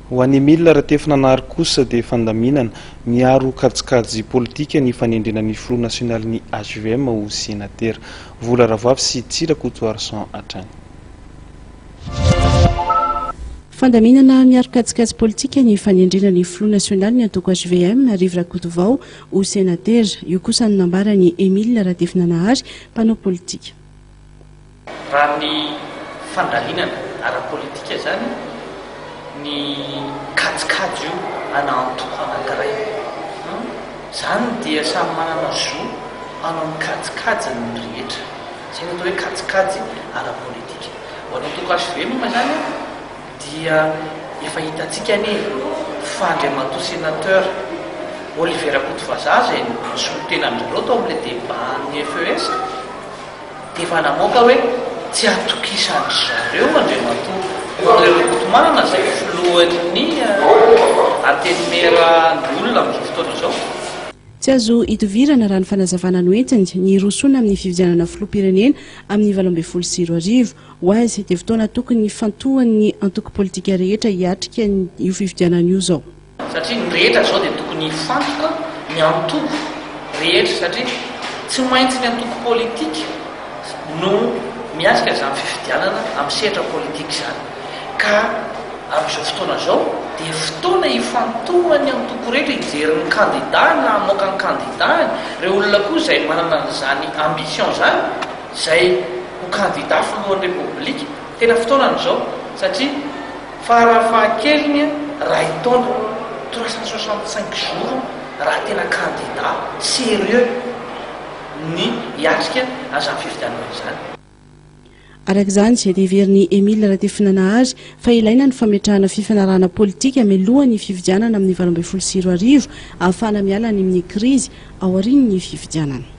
ho an'ny milina raha tefinanary kosa dia fandaminana miaro kajikajy politika ny fanendrenan'ny Front National ny HVM ho sénateur. Vola Ravavy sy Tsirakoto Arsan hatrany. Fandaminana miaro kajikajy politika ny fanendrenan'ny Front National ny antoko HVM Rive Rakotovao ho sénateur. Io kosa ny nambarany Emile Ratefinanahary mpanao politika. Raha ny fandalinana ara-politika zany ny kajikajy io anantoko anankiray. Zany dia samy manana zo anao ny kajikajy ny rehetra. Zay atao hoe kajikajy ara-politika. Ho an'antoko HVM ma zany dia efa hitantsika ny fandriamato sénateur Olivier Rakotovaza zay solotena andreo tao amin'ilay débat ny FES dia efa namoaka hoe tsy atokisan'ny zareo andriamato Rakotomanana zay filohan'ny antenimera ny olona amin'izao fotoana izao. Tsy azo hitovirana raha ny fanazavana noentiny ny rosoana amin'ny fividianana filoham-pirenena amin'ny 2024 ho azy dia fotoana tokony fantohan'ny antoko politika rehetra hiatrika io fividianana io zao. Satria ny rehetra zao dia tokony fantoka ny antoko rehetra satria tsy maintsy ny antoko politika no miasika izany fividianana amin'ny sehatra politika izany. Ka amin'izao fotoana izao dia fotoana hifantohany antoko rehetra hijeryn'ny candidat na hamoaka ny candidat ireo olona koa izay manana an'izany ambition zany izay ho candidat filohan'ny repoblika tena fotoanan'izao satria farafahakeliny ray taona 365 jours raha tena candidat sérieux ny hiatrika an'izany fividianana izany. Arak'izany dia heveriny Emile Ratefinanahary fa ilaina ny fametrahana fifanarahana politika mialohan'ny fividianana amin'ny 2024 ahafahana miala ny amin'ny krizy ao aorian'ny fividianana.